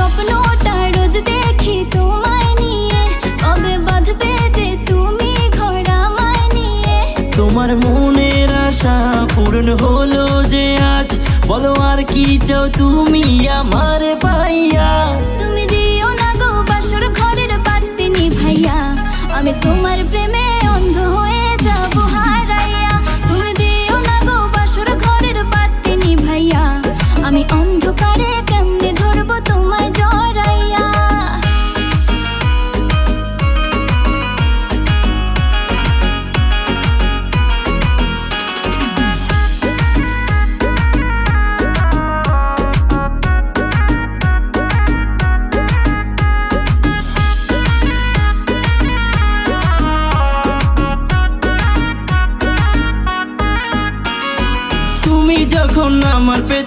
স্বপ্নটা রোজ দেখি তোমায় নিয়ে, কবে বাঁধবে যে তুমি ঘর আমায় নিয়ে। তোমার মনের আশা পূরণ হলো যে আজ, বলো আর কি চাও তুমি আমার পাইয়া। তুমি দিও না গো বাসর ঘরের বাতি নিভাইয়া, আমি তোমার প্রেমে অন্ধ হয়ে যাব হারাইয়া। তুমি দিও না গো বাসর ঘরের বাতি নিভাইয়া, আমি অন্ধকারে কেমনে ধরবো তোমায় জড়াইয়া। তুমি যখন আমার পেছনে